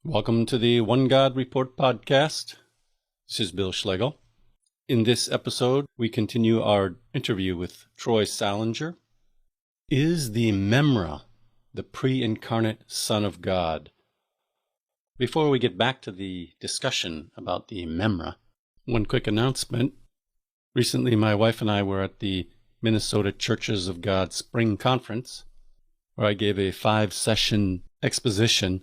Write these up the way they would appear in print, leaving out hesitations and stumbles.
Welcome to the One God Report podcast. This is Bill Schlegel. In this episode, we continue our interview with Troy Salinger. Is the memra the pre-incarnate Son of God? Before we get back to the discussion about the memra, one quick announcement. Recently, my wife and I were at the Minnesota Churches of God Spring Conference, where I gave a 5-session exposition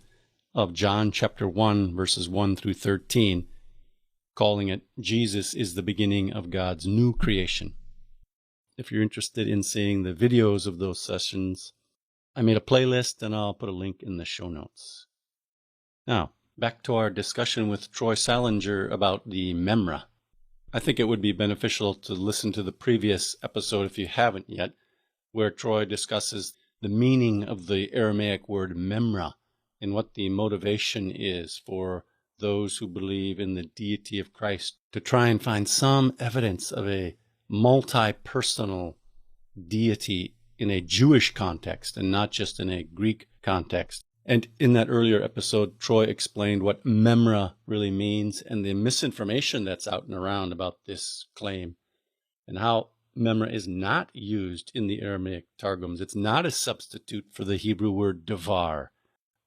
of John chapter 1, verses 1 through 13, calling it Jesus is the beginning of God's new creation. If you're interested in seeing the videos of those sessions, I made a playlist and I'll put a link in the show notes. Now, back to our discussion with Troy Salinger about the memra. I think it would be beneficial to listen to the previous episode if you haven't yet, where Troy discusses the meaning of the Aramaic word memra and what the motivation is for those who believe in the deity of Christ to try and find some evidence of a multi-personal deity in a Jewish context and not just in a Greek context. And in that earlier episode, Troy explained what memra really means and the misinformation that's out and around about this claim and how memra is not used in the Aramaic Targums. It's not a substitute for the Hebrew word davar.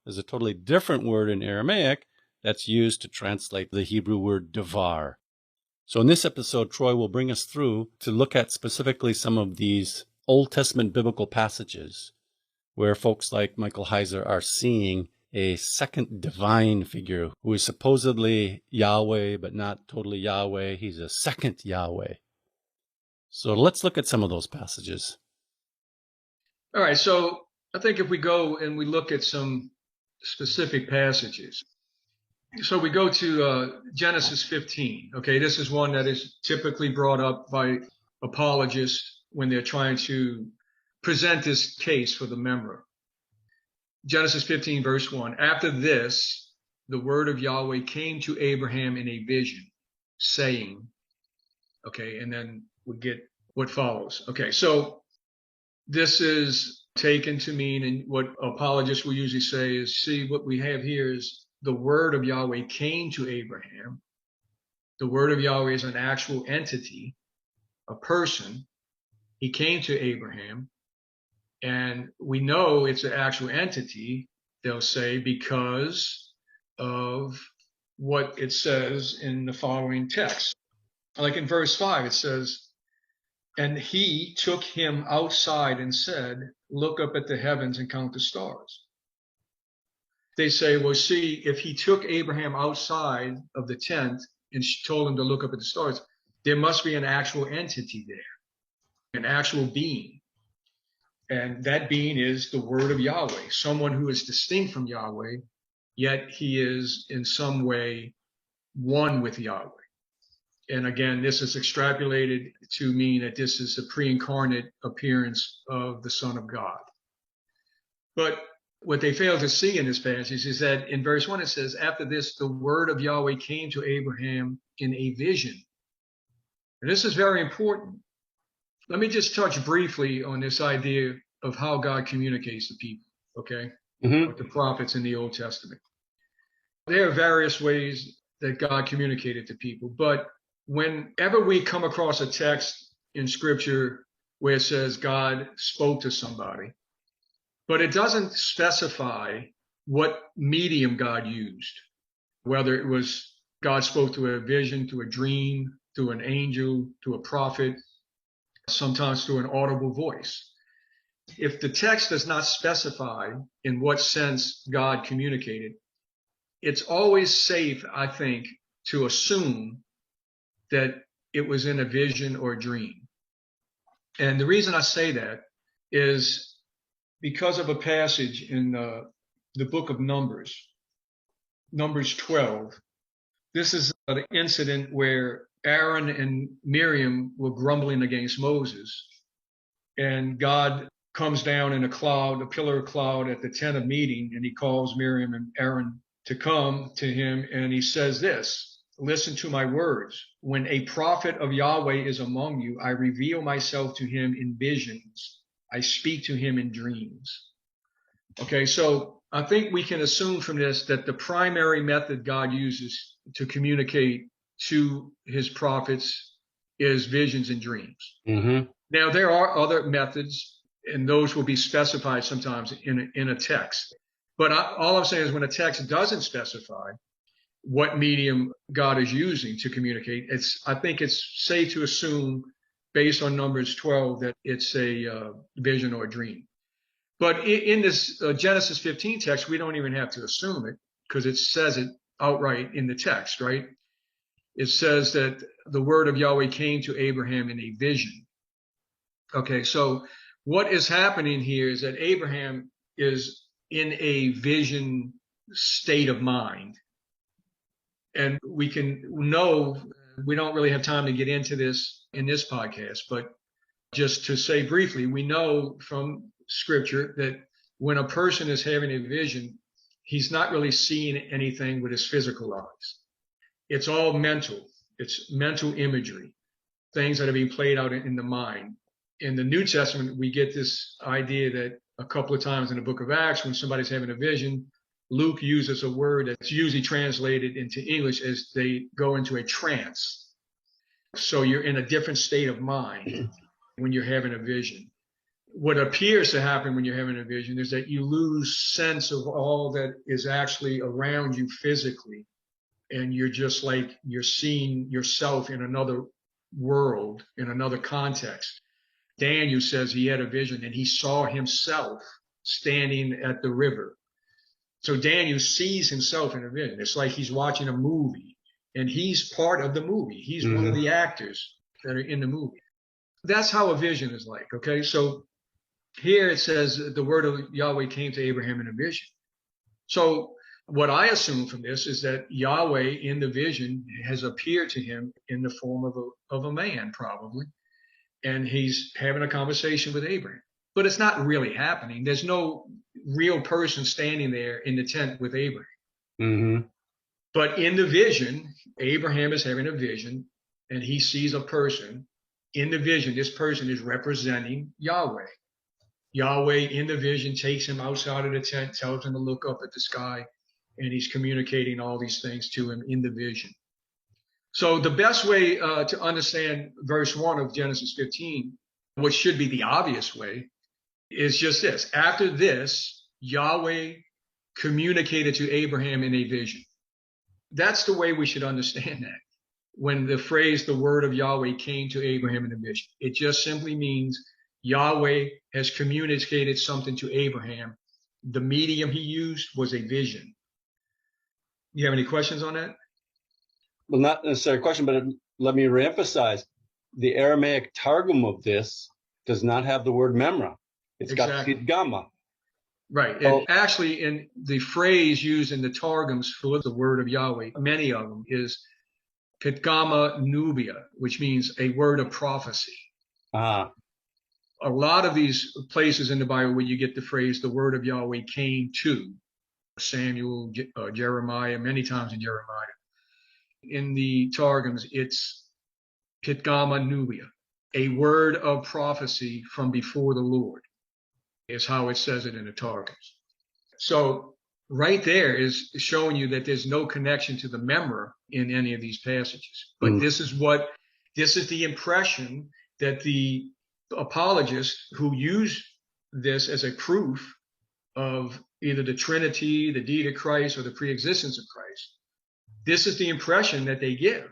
There's a totally different word in Aramaic that's used to translate the Hebrew word davar. So in this episode, Troy will bring us through to look at specifically some of these Old Testament biblical passages where folks like Michael Heiser are seeing a second divine figure who is supposedly Yahweh, but not totally Yahweh. He's a second Yahweh. So let's look at some of those passages. All right, so I think if we go and we look at some specific passages. So we go to Genesis 15. Okay, this is one that is typically brought up by apologists when they're trying to present this case for the memra. Genesis 15, verse 1. After this, the word of Yahweh came to Abraham in a vision, saying, okay, and then we get what follows. Okay, so this is taken to mean, and what apologists will usually say is, see, what we have here is the word of Yahweh came to Abraham. The word of Yahweh is an actual entity, a person. He came to Abraham, and we know it's an actual entity, they'll say, because of what it says in the following text. Like in verse 5, it says, and he took him outside and said, look up at the heavens and count the stars. They say, well, see, if he took Abraham outside of the tent and told him to look up at the stars, there must be an actual entity there, an actual being. And that being is the word of Yahweh, someone who is distinct from Yahweh, yet he is in some way one with Yahweh. And again, this is extrapolated to mean that this is a pre-incarnate appearance of the Son of God. But what they fail to see in this passage is that in verse 1 it says, after this, the word of Yahweh came to Abraham in a vision. And this is very important. Let me just touch briefly on this idea of how God communicates to people, okay? With the prophets in the Old Testament. There are various ways that God communicated to people, but whenever we come across a text in Scripture where it says God spoke to somebody, but it doesn't specify what medium God used, whether it was God spoke through a vision, through a dream, through an angel, through a prophet, sometimes through an audible voice. If the text does not specify in what sense God communicated, it's always safe, I think, to assume that it was in a vision or a dream. And the reason I say that is because of a passage in the book of Numbers, Numbers 12. This is an incident where Aaron and Miriam were grumbling against Moses, and God comes down in a cloud, a pillar of cloud at the tent of meeting, and he calls Miriam and Aaron to come to him, and he says this, listen to my words. When a prophet of Yahweh is among you, I reveal myself to him in visions. I speak to him in dreams. Okay, so I think we can assume from this that the primary method God uses to communicate to his prophets is visions and dreams. Mm-hmm. Now, there are other methods, and those will be specified sometimes in a text. But all I'm saying is when a text doesn't specify what medium God is using to communicate, I think it's safe to assume, based on Numbers 12, that it's a vision or a dream. But in this Genesis 15 text, we don't even have to assume it because it says it outright in the text, right? It says that the word of Yahweh came to Abraham in a vision. Okay, so what is happening here is that Abraham is in a vision state of mind. And we can know, we don't really have time to get into this in this podcast, but just to say briefly, we know from scripture that when a person is having a vision, he's not really seeing anything with his physical eyes. It's all mental. It's mental imagery, things that are being played out in the mind. In the New Testament, we get this idea that a couple of times in the book of Acts, when somebody's having a vision, Luke uses a word that's usually translated into English as they go into a trance. So you're in a different state of mind when you're having a vision. What appears to happen when you're having a vision is that you lose sense of all that is actually around you physically. And you're just like, you're seeing yourself in another world, in another context. Daniel says he had a vision and he saw himself standing at the river. So Daniel sees himself in a vision. It's like he's watching a movie and he's part of the movie. He's one of the actors that are in the movie. That's how a vision is like. Okay. So here it says the word of Yahweh came to Abraham in a vision. So what I assume from this is that Yahweh in the vision has appeared to him in the form of a man, probably. And he's having a conversation with Abraham. But it's not really happening. There's no real person standing there in the tent with Abraham. Mm-hmm. But in the vision, Abraham is having a vision and he sees a person. In the vision, this person is representing Yahweh. Yahweh in the vision takes him outside of the tent, tells him to look up at the sky, and he's communicating all these things to him in the vision. So the best way to understand verse 1 of Genesis 15, which should be the obvious way, is just this. After this, Yahweh communicated to Abraham in a vision. That's the way we should understand that. When the phrase, the word of Yahweh came to Abraham in a vision, it just simply means Yahweh has communicated something to Abraham. The medium he used was a vision. You have any questions on that? Well, not necessarily a question, but let me reemphasize. The Aramaic Targum of this does not have the word memra. It's Exactly. got pidgama. Right. Oh. And actually, in the phrase used in the Targums for the word of Yahweh, many of them is pidgama nubia, which means a word of prophecy. Ah. A lot of these places in the Bible where you get the phrase, the word of Yahweh came to Samuel, Jeremiah, many times in Jeremiah. In the Targums, it's pidgama nubia, a word of prophecy from before the Lord, is how it says it in the Targums. So right there is showing you that there's no connection to the memra in any of these passages. But this is the impression that the apologists who use this as a proof of either the Trinity, the deity of Christ, or the preexistence of Christ. This is the impression that they give,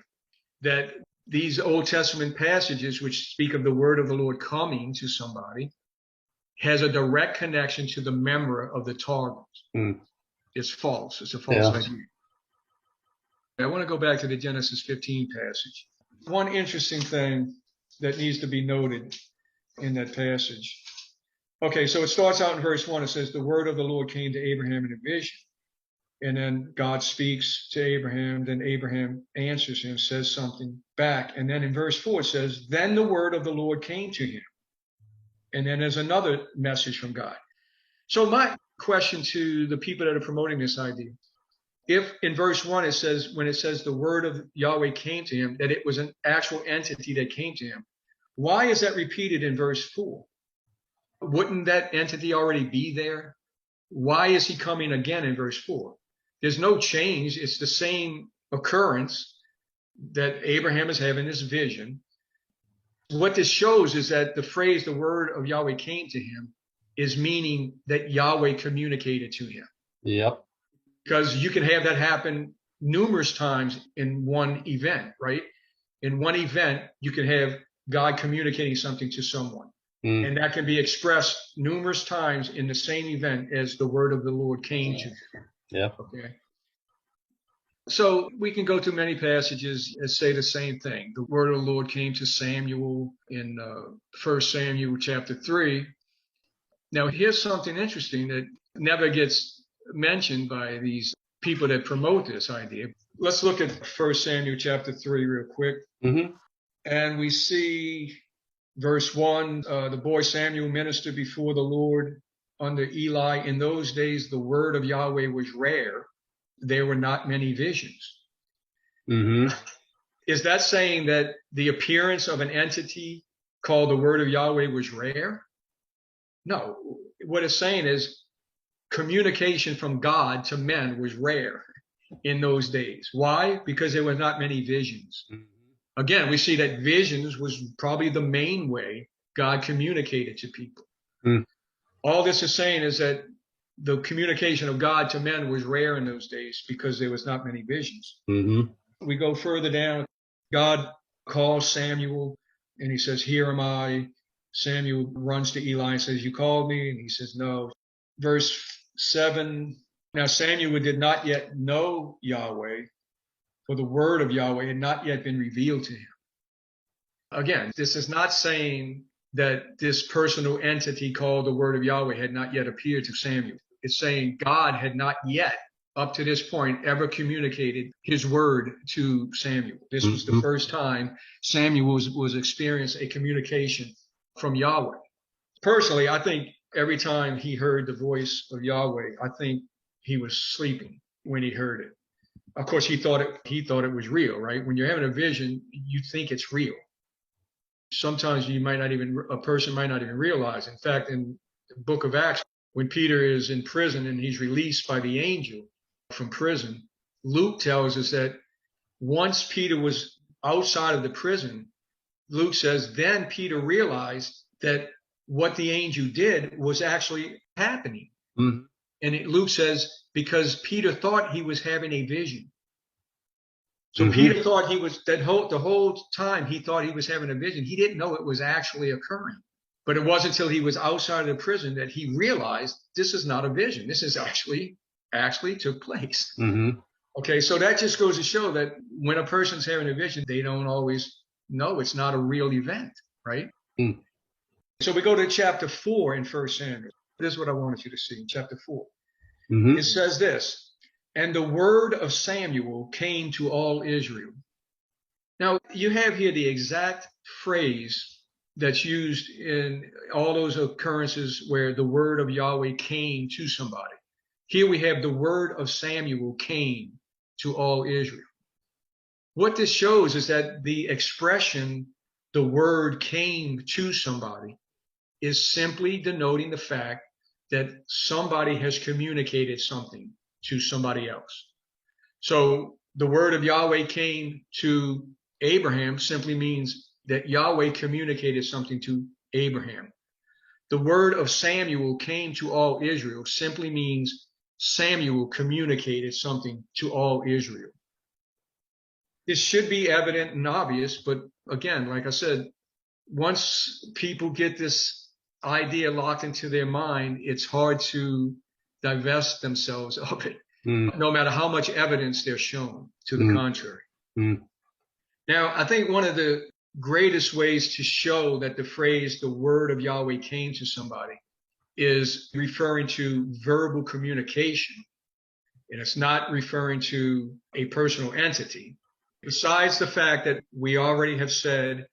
that these Old Testament passages, which speak of the word of the Lord coming to somebody, has a direct connection to the memra of the Targums. It's false. It's a false idea. I want to go back to the Genesis 15 passage. One interesting thing that needs to be noted in that passage. Okay, so it starts out in verse 1. It says, the word of the Lord came to Abraham in a vision. And then God speaks to Abraham. Then Abraham answers him, says something back. And then in verse 4, it says, then the word of the Lord came to him. And then there's another message from God. So my question to the people that are promoting this idea, if in verse 1 it says, when it says the word of Yahweh came to him, that it was an actual entity that came to him, why is that repeated in verse 4? Wouldn't that entity already be there? Why is he coming again in verse 4? There's no change. It's the same occurrence that Abraham is having this vision. What this shows is that the phrase, the word of Yahweh came to him, is meaning that Yahweh communicated to him. Yep. Because you can have that happen numerous times in one event, right? In one event, you can have God communicating something to someone. And that can be expressed numerous times in the same event as the word of the Lord came to him. Yeah. Okay. So we can go to many passages that say the same thing. The word of the Lord came to Samuel in 1 Samuel chapter 3. Now, here's something interesting that never gets mentioned by these people that promote this idea. Let's look at 1 Samuel chapter 3 real quick. Mm-hmm. And we see verse 1, the boy Samuel ministered before the Lord under Eli. In those days, the word of Yahweh was rare. There were not many visions. Mm-hmm. Is that saying that the appearance of an entity called the word of Yahweh was rare? No. What it's saying is communication from God to men was rare in those days. Why? Because there were not many visions. Again, we see that visions was probably the main way God communicated to people. All this is saying is that the communication of God to men was rare in those days because there was not many visions. We go further down. God calls Samuel and he says, "Here am I." Samuel runs to Eli and says, "You called me?" And he says, "No." Verse 7, now Samuel did not yet know Yahweh, for the word of Yahweh had not yet been revealed to him. Again, this is not saying that this personal entity called the word of Yahweh had not yet appeared to Samuel. It's saying God had not yet, up to this point, ever communicated his word to Samuel. This was the first time Samuel was experiencing a communication from Yahweh. Personally, I think every time he heard the voice of Yahweh, I think he was sleeping when he heard it. Of course, he thought it was real, right? When you're having a vision, you think it's real. Sometimes a person might not even realize. In fact, in the book of Acts, when Peter is in prison and he's released by the angel from prison, Luke tells us that once Peter was outside of the prison, Luke says, then Peter realized that what the angel did was actually happening. And Luke says, because Peter thought he was having a vision. So Peter thought the whole time he thought he was having a vision. He didn't know it was actually occurring. But it wasn't until he was outside of the prison that he realized this is not a vision. This is actually took place. Okay, so that just goes to show that when a person's having a vision, they don't always know it's not a real event, right? So we go to chapter 4 in 1 Samuel. This is what I wanted you to see in chapter 4. It says this, and the word of Samuel came to all Israel. Now, you have here the exact phrase that's used in all those occurrences where the word of Yahweh came to somebody. Here we have the word of Samuel came to all Israel. What this shows is that the expression, the word came to somebody, is simply denoting the fact that somebody has communicated something to somebody else. So the word of Yahweh came to Abraham simply means that Yahweh communicated something to Abraham. The word of Samuel came to all Israel simply means Samuel communicated something to all Israel. This should be evident and obvious, but again, like I said, once people get this idea locked into their mind, it's hard to divest themselves of it, no matter how much evidence they're shown to the contrary. Now, I think one of the greatest ways to show that the phrase, the word of Yahweh came to somebody, is referring to verbal communication. And it's not referring to a personal entity. Besides the fact that we already have said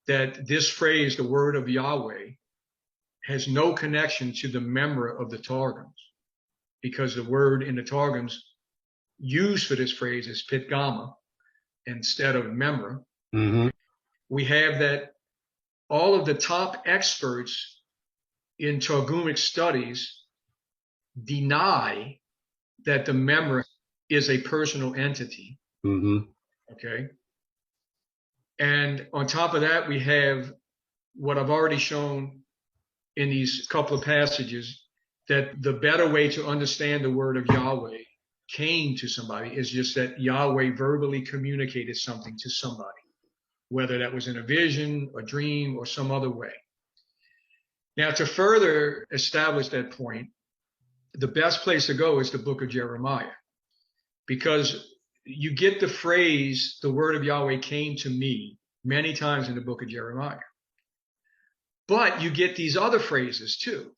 that this phrase, the word of Yahweh, has no connection to the memra of the Targums, because the word in the Targums used for this phrase is pitgama instead of memra. We have that all of the top experts in Targumic studies deny that the memra is a personal entity. Mm-hmm. Okay. And on top of that, we have what I've already shown in these couple of passages, that the better way to understand the word of Yahweh came to somebody is just that Yahweh verbally communicated something to somebody, whether that was in a vision, a dream, or some other way. Now, to further establish that point, the best place to go is the book of Jeremiah, because you get the phrase, the word of Yahweh came to me, many times in the book of Jeremiah. But you get these other phrases too,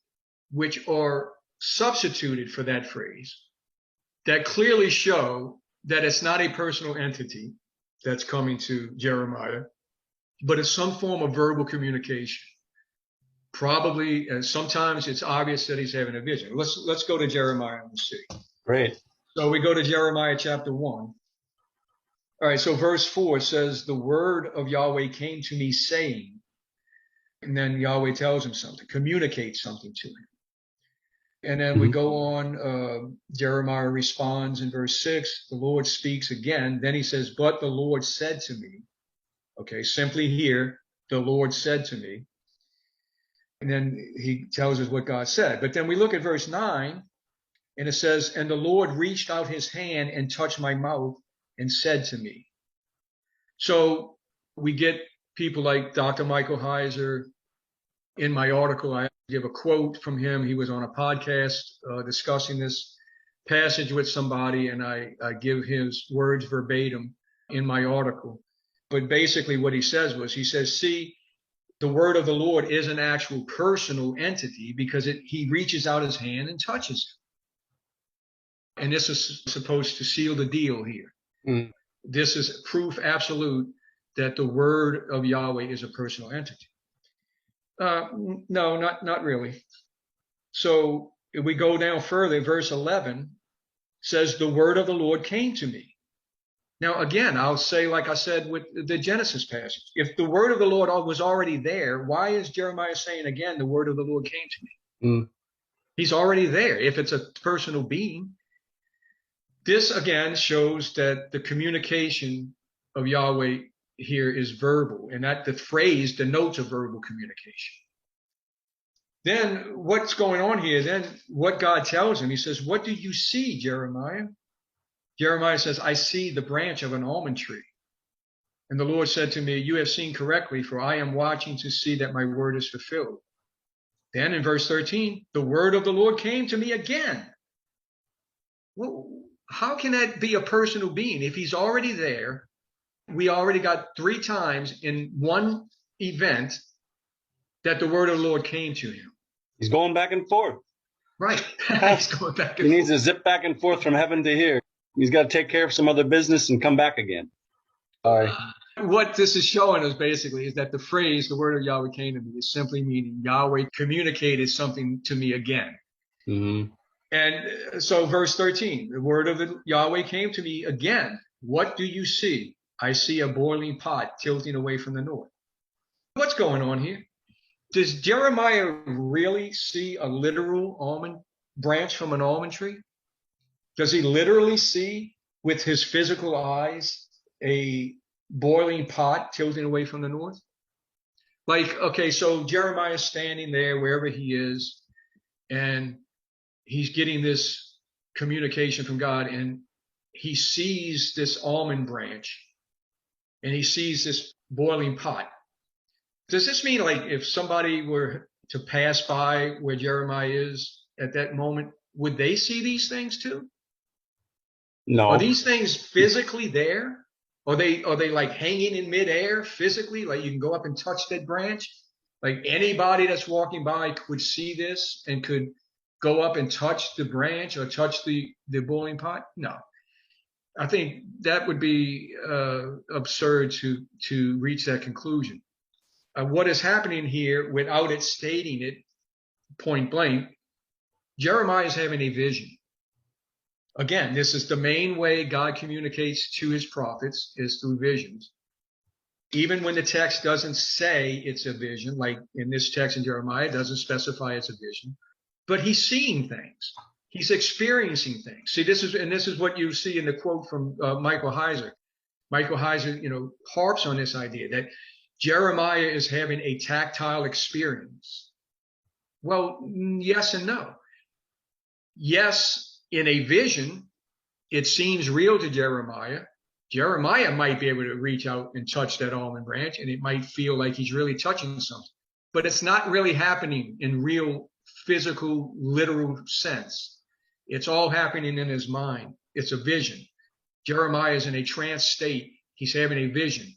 which are substituted for that phrase, that clearly show that it's not a personal entity that's coming to Jeremiah, but it's some form of verbal communication. Probably, sometimes it's obvious that he's having a vision. Let's go to Jeremiah and see. Great. So we go to Jeremiah chapter 1. All right, so verse 4 says, the word of Yahweh came to me saying, and then Yahweh tells him something, communicates something to him. And then we go on, Jeremiah responds in verse 6, the Lord speaks again. Then he says, but the Lord said to me. Okay, simply here, the Lord said to me. And then he tells us what God said. But then we look at verse 9, and it says, and the Lord reached out his hand and touched my mouth and said to me. So we get people like Dr. Michael Heiser. In my article, I give a quote from him. He was on a podcast discussing this passage with somebody, and I give his words verbatim in my article. But basically what he says was, he says, see, the word of the Lord is an actual personal entity because he reaches out his hand and touches him. And this is supposed to seal the deal here. Mm. This is proof absolute that the word of Yahweh is a personal entity. No, not really. So if we go down further, verse 11 says, the word of the Lord came to me. Now, again, I'll say, like I said with the Genesis passage, if the word of the Lord was already there, why is Jeremiah saying again, the word of the Lord came to me? Mm. He's already there. If it's a personal being, this again shows that the communication of Yahweh here is verbal, and that the phrase denotes a verbal communication. Then what's going on here? Then what God tells him, he says, what do you see, Jeremiah? Jeremiah says, I see the branch of an almond tree. And the Lord said to me, you have seen correctly, for I am watching to see that my word is fulfilled. Then in verse 13, the word of the Lord came to me again. Well, how can that be a personal being? If he's already there, we already got 3 times in one event that the word of the Lord came to him. He's going back and forth. Right. He's going back and forth. He needs to zip back and forth from heaven to here. He's got to take care of some other business and come back again. All right. What this is showing us basically is that the phrase, the word of Yahweh came to me, is simply meaning Yahweh communicated something to me again. Mm-hmm. And so verse 13, the word of Yahweh came to me again. What do you see? I see a boiling pot tilting away from the north. What's going on here? Does Jeremiah really see a literal almond branch from an almond tree? Does he literally see with his physical eyes a boiling pot tilting away from the north? Like, okay, so Jeremiah's standing there wherever he is, and he's getting this communication from God, and he sees this almond branch, and he sees this boiling pot. Does this mean, like, if somebody were to pass by where Jeremiah is at that moment, would they see these things too? No. Are these things physically there? Are they like hanging in midair physically? Like you can go up and touch that branch? Like anybody that's walking by could see this and could go up and touch the branch or touch the boiling pot? No. I think that would be absurd to reach that conclusion. What is happening here, without it stating it point blank, Jeremiah is having a vision. Again, this is the main way God communicates to his prophets, is through visions. Even when the text doesn't say it's a vision, like in this text in Jeremiah, it doesn't specify it's a vision, but he's seeing things. He's experiencing things. See, this is what you see in the quote from Michael Heiser. Michael Heiser, harps on this idea that Jeremiah is having a tactile experience. Well, yes and no. Yes, in a vision, it seems real to Jeremiah. Jeremiah might be able to reach out and touch that almond branch, and it might feel like he's really touching something. But it's not really happening in real, physical, literal sense. It's all happening in his mind. It's a vision. Jeremiah is in a trance state. He's having a vision.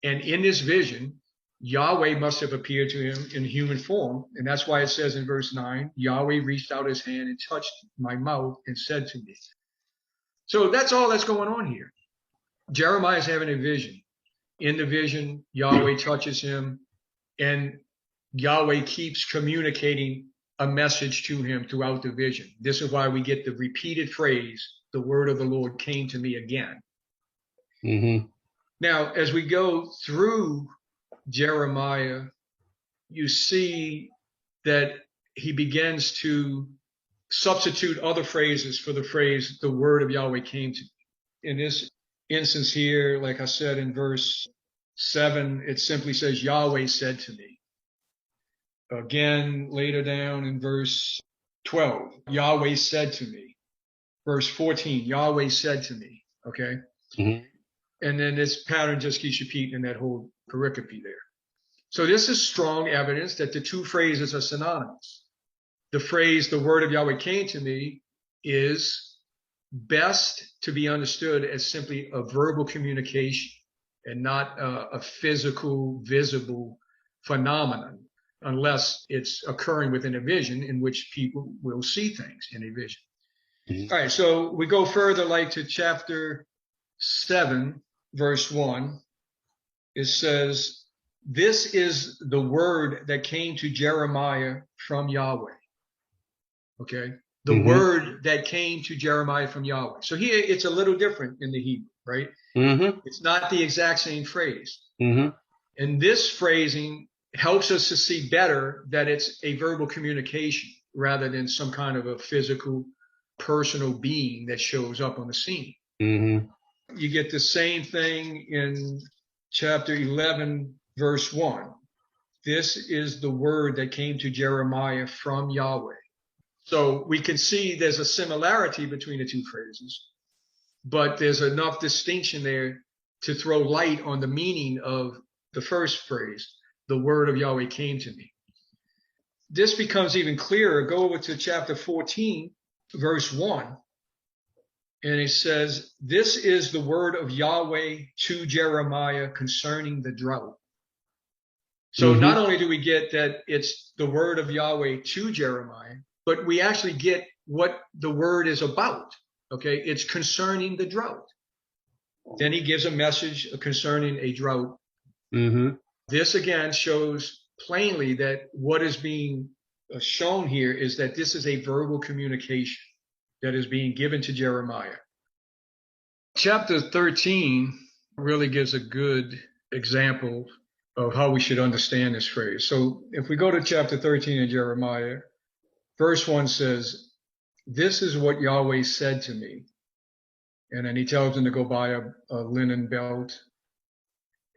And in this vision, Yahweh must have appeared to him in human form. And that's why it says in verse 9, Yahweh reached out his hand and touched my mouth and said to me. So that's all that's going on here. Jeremiah is having a vision. In the vision, Yahweh touches him, and Yahweh keeps communicating a message to him throughout the vision. This is why we get the repeated phrase, the word of the Lord came to me again. Mm-hmm. Now, as we go through Jeremiah, you see that he begins to substitute other phrases for the phrase, the word of Yahweh came to me. In this instance here, like I said in verse 7, it simply says, Yahweh said to me. Again, later down in verse 12, Yahweh said to me. Verse 14, Yahweh said to me. Okay. Mm-hmm. And then this pattern just keeps repeating in that whole pericope there. So this is strong evidence that the two phrases are synonymous. The phrase, the word of Yahweh came to me, is best to be understood as simply a verbal communication and not a physical, visible phenomenon, unless it's occurring within a vision in which people will see things in a vision. Mm-hmm. All right, so we go further, like to chapter 7, verse 1. It says, this is the word that came to Jeremiah from Yahweh. Okay. The mm-hmm. word that came to Jeremiah from Yahweh. So here it's a little different in the Hebrew, right? Mm-hmm. It's not the exact same phrase. Mm-hmm. And this phrasing helps us to see better that it's a verbal communication rather than some kind of a physical, personal being that shows up on the scene. Mm-hmm. You get the same thing in chapter 11, verse 1. This is the word that came to Jeremiah from Yahweh. So we can see there's a similarity between the two phrases, but there's enough distinction there to throw light on the meaning of the first phrase, the word of Yahweh came to me. This becomes even clearer. Go over to chapter 14, verse 1. And it says, this is the word of Yahweh to Jeremiah concerning the drought. So mm-hmm. Not only do we get that it's the word of Yahweh to Jeremiah, but we actually get what the word is about. Okay, it's concerning the drought. Then he gives a message concerning a drought. Mm-hmm. This again shows plainly that what is being shown here is that this is a verbal communication that is being given to Jeremiah. Chapter 13 really gives a good example of how we should understand this phrase. So if we go to chapter 13 in Jeremiah, verse 1 says, this is what Yahweh said to me. And then he tells him to go buy a linen belt.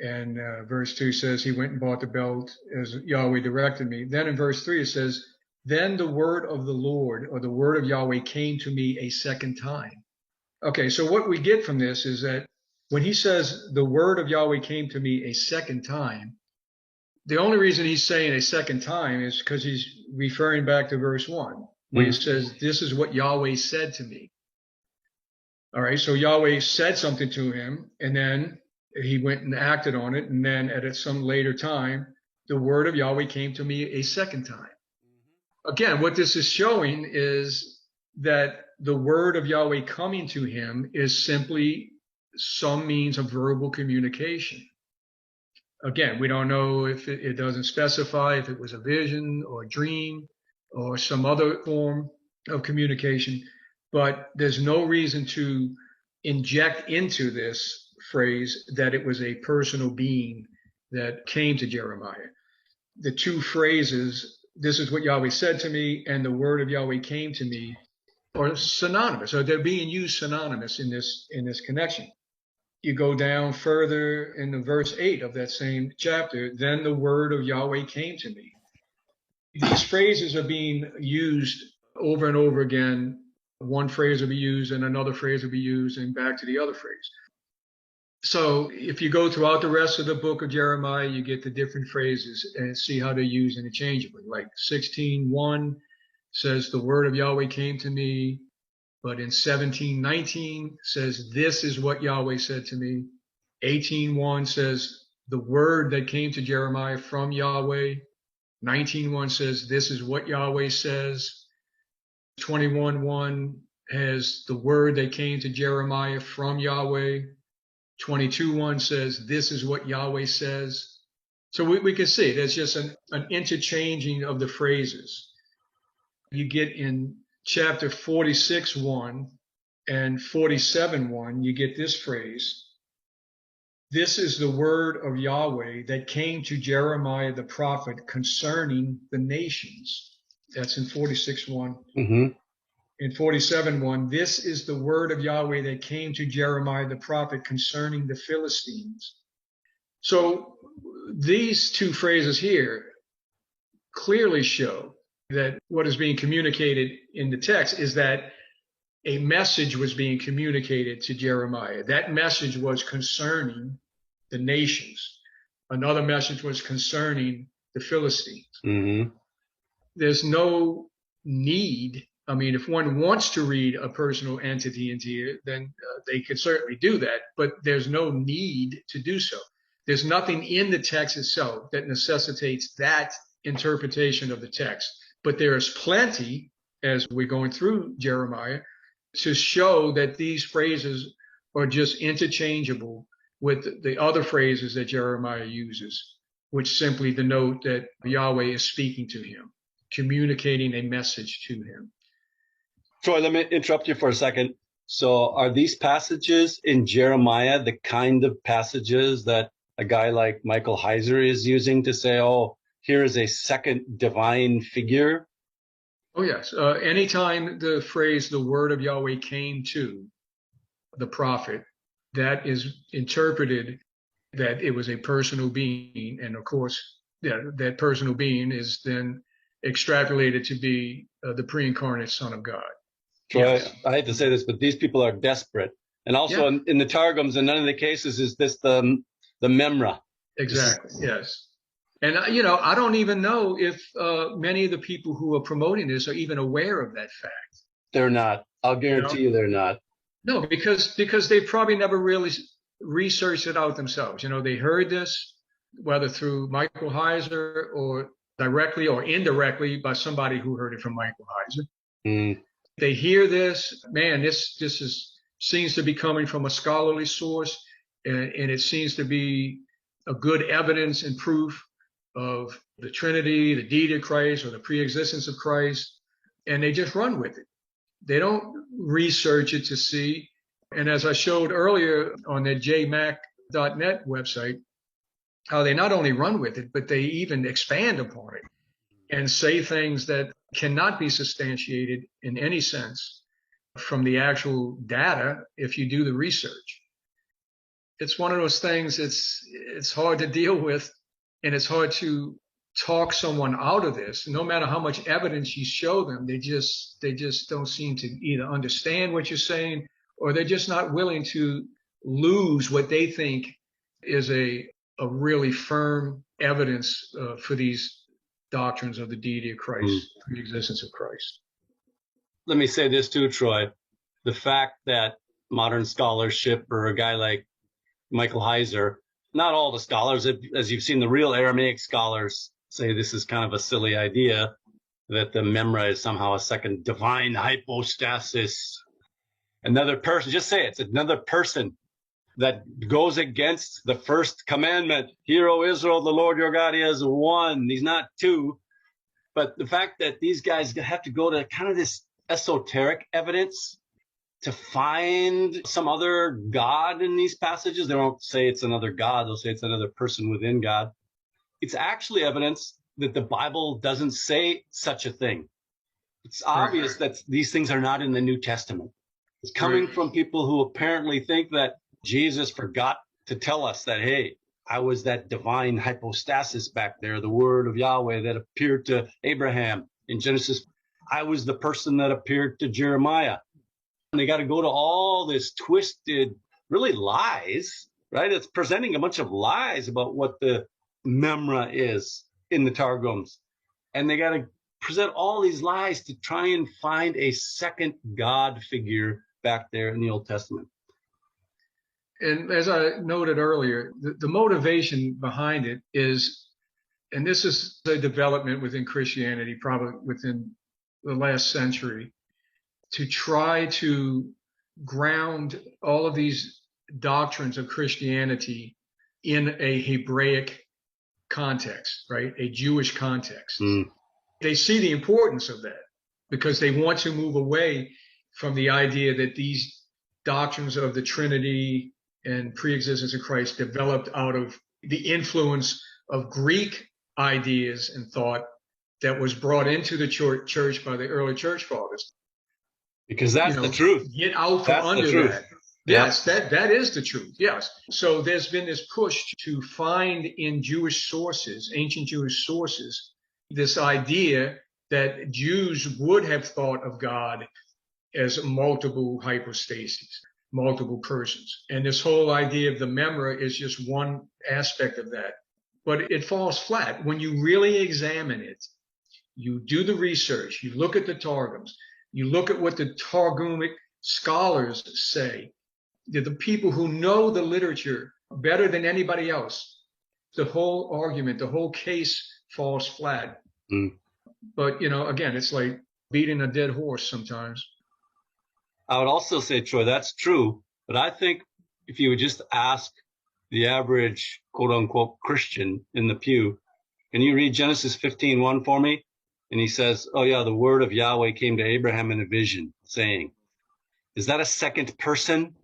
And verse 2 says he went and bought the belt as Yahweh directed me. Then in verse 3 it says, then the word of the Lord, or the word of Yahweh, came to me a second time. Okay, so what we get from this is that when he says the word of Yahweh came to me a second time, the only reason he's saying a second time is because he's referring back to verse 1, where he says, this is what Yahweh said to me. All right, so Yahweh said something to him, and then he went and acted on it, and then at some later time, the word of Yahweh came to me a second time. Again, what this is showing is that the word of Yahweh coming to him is simply some means of verbal communication. Again, we don't know if it doesn't specify if it was a vision or a dream or some other form of communication, but there's no reason to inject into this phrase that it was a personal being that came to Jeremiah. The two phrases, this is what Yahweh said to me, and the word of Yahweh came to me, or synonymous, or they're being used synonymous in this connection. You go down further in the verse 8 of that same chapter, then the word of Yahweh came to me. These phrases are being used over and over again. One phrase will be used and another phrase will be used and back to the other phrase. So if you go throughout the rest of the book of Jeremiah, you get the different phrases and see how they're used interchangeably. Like 16:1 says, the word of Yahweh came to me. But in 17:19 says, this is what Yahweh said to me. 18:1 says, the word that came to Jeremiah from Yahweh. 19:1 says, this is what Yahweh says. 21:1 has the word that came to Jeremiah from Yahweh. 22:1 says, this is what Yahweh says. So we can see there's just an interchanging of the phrases. You get in chapter 46:1 and 47:1, you get this phrase. This is the word of Yahweh that came to Jeremiah the prophet concerning the nations. That's in 46:1. Mm-hmm. In 47:1, this is the word of Yahweh that came to Jeremiah the prophet concerning the Philistines. So these two phrases here clearly show that what is being communicated in the text is that a message was being communicated to Jeremiah. That message was concerning the nations. Another message was concerning the Philistines. Mm-hmm. There's no need. I mean, if one wants to read a personal entity into here, then they could certainly do that, but there's no need to do so. There's nothing in the text itself that necessitates that interpretation of the text. But there is plenty, as we're going through Jeremiah, to show that these phrases are just interchangeable with the other phrases that Jeremiah uses, which simply denote that Yahweh is speaking to him, communicating a message to him. Troy, let me interrupt you for a second. So are these passages in Jeremiah the kind of passages that a guy like Michael Heiser is using to say, oh, here is a second divine figure? Oh, yes. Anytime the phrase, the word of Yahweh came to the prophet, that is interpreted that it was a personal being. And of course, that personal being is then extrapolated to be the pre-incarnate Son of God. Troy, Yes. I hate to say this, but these people are desperate. And also in the Targums, in none of the cases is this the memra. Exactly. Yes. And, I don't even know if many of the people who are promoting this are even aware of that fact. They're not. I'll guarantee you they're not. No, because they probably never really researched it out themselves. They heard this, whether through Michael Heiser or directly or indirectly by somebody who heard it from Michael Heiser. Mm. They hear this, man, this seems to be coming from a scholarly source, and it seems to be a good evidence and proof of the Trinity, the deity of Christ, or the pre-existence of Christ, and they just run with it. They don't research it to see. And as I showed earlier on the jmac.net website, how they not only run with it, but they even expand upon it and say things that cannot be substantiated in any sense from the actual data if you do the research. It's one of those things, it's hard to deal with, and it's hard to talk someone out of this. No matter how much evidence you show them, they just don't seem to either understand what you're saying, or they're just not willing to lose what they think is a really firm evidence for these doctrines of the deity of Christ, the existence of Christ. Let me say this too, Troy. The fact that modern scholarship, or a guy like Michael Heiser, not all the scholars, as you've seen, the real Aramaic scholars say this is kind of a silly idea, that the memra is somehow a second divine hypostasis. Another person, just say it's another person that goes against the first commandment. Hear, O Israel, the Lord your God, he is one. He's not two. But the fact that these guys have to go to kind of this esoteric evidence to find some other God in these passages. They won't say it's another God. They'll say it's another person within God. It's actually evidence that the Bible doesn't say such a thing. It's obvious that these things are not in the New Testament. It's coming from people who apparently think that Jesus forgot to tell us that, hey, I was that divine hypostasis back there, the word of Yahweh that appeared to Abraham in Genesis. I was the person that appeared to Jeremiah. And they got to go to all this twisted, really lies, right? It's presenting a bunch of lies about what the memra is in the Targums. And they got to present all these lies to try and find a second God figure back there in the Old Testament. And as I noted earlier, the motivation behind it is, and this is the development within Christianity, probably within the last century, to try to ground all of these doctrines of Christianity in a Hebraic context, right? A Jewish context. They see the importance of that because they want to move away from the idea that these doctrines of the Trinity and pre-existence of Christ developed out of the influence of Greek ideas and thought that was brought into the church by the early church fathers. Because that's the truth. Get out from under that. Yes, that is the truth. Yes. So there's been this push to find in Jewish sources, ancient Jewish sources, this idea that Jews would have thought of God as multiple hypostases, multiple persons. And this whole idea of the memra is just one aspect of that. But it falls flat. When you really examine it, you do the research, you look at the Targums, you look at what the Targumic scholars say, the people who know the literature better than anybody else, the whole argument, the whole case falls flat. But, again, it's like beating a dead horse sometimes. I would also say, Troy, that's true. But I think if you would just ask the average, quote unquote, Christian in the pew, can you read Genesis 15:1 for me? And he says, oh, yeah, the word of Yahweh came to Abraham in a vision, saying, is that a second person?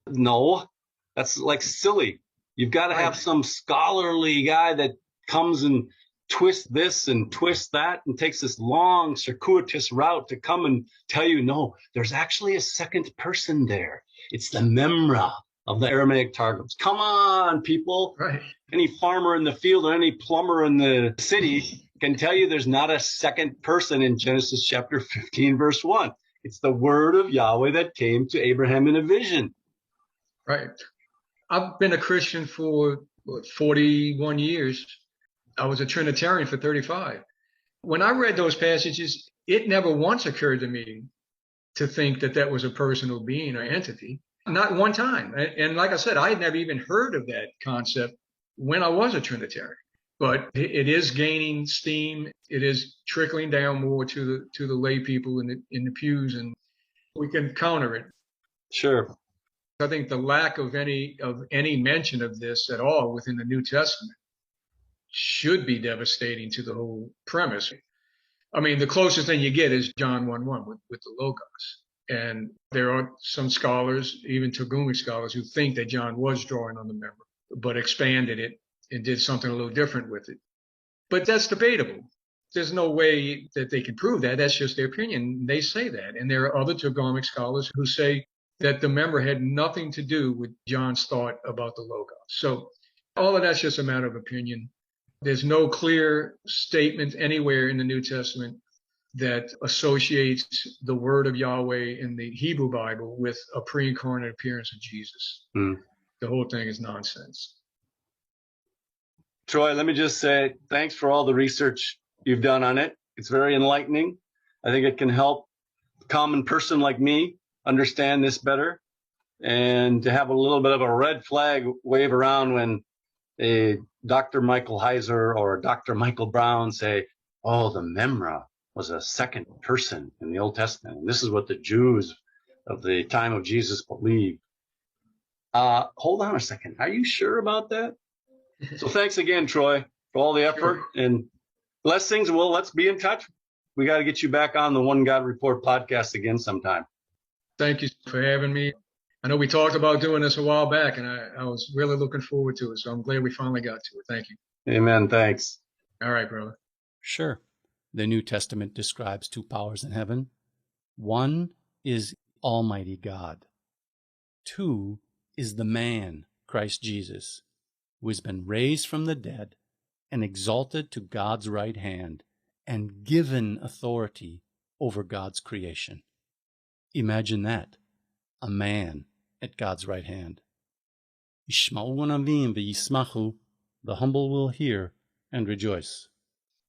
No, that's like silly. You've got to have some scholarly guy that comes and twists this and twists that and takes this long circuitous route to come and tell you, no, there's actually a second person there. It's the memra of the Aramaic Targums. Come on, people. Right. Any farmer in the field or any plumber in the city can tell you there's not a second person in Genesis chapter 15, verse 1. It's the word of Yahweh that came to Abraham in a vision. Right. I've been a Christian for 41 years. I was a Trinitarian for 35. When I read those passages, it never once occurred to me to think that that was a personal being or entity. Not one time. And like I said, I had never even heard of that concept when I was a Trinitarian. But it is gaining steam. It is trickling down more to the lay people in the pews, and we can counter it. Sure. I think the lack of any mention of this at all within the New Testament should be devastating to the whole premise. I mean, the closest thing you get is John 1:1 with the Logos. And there are some scholars, even Targumic scholars, who think that John was drawing on the memra, but expanded it and did something a little different with it. But that's debatable. There's no way that they can prove that. That's just their opinion. They say that. And there are other Targumic scholars who say that the memra had nothing to do with John's thought about the Logos. So all of that's just a matter of opinion. There's no clear statement anywhere in the New Testament that associates the word of Yahweh in the Hebrew Bible with a pre-incarnate appearance of Jesus. The whole thing is nonsense. Troy, let me just say thanks for all the research you've done on it. It's very enlightening. I think it can help a common person like me understand this better, and to have a little bit of a red flag wave around when a Dr. Michael Heiser or Dr. Michael Brown say, oh, the memra was a second person in the Old Testament. And this is what the Jews of the time of Jesus believed. Hold on a second. Are you sure about that? So thanks again, Troy, for all the effort and blessings. Well, let's be in touch. We got to get you back on the One God Report podcast again sometime. Thank you for having me. I know we talked about doing this a while back, and I was really looking forward to it. So I'm glad we finally got to it. Thank you. Amen. Thanks. All right, brother. Sure. The New Testament describes two powers in heaven. One is Almighty God. Two is the man, Christ Jesus, who has been raised from the dead and exalted to God's right hand and given authority over God's creation. Imagine that, a man at God's right hand. Yishma'u anavim v'yismachu, the humble will hear and rejoice.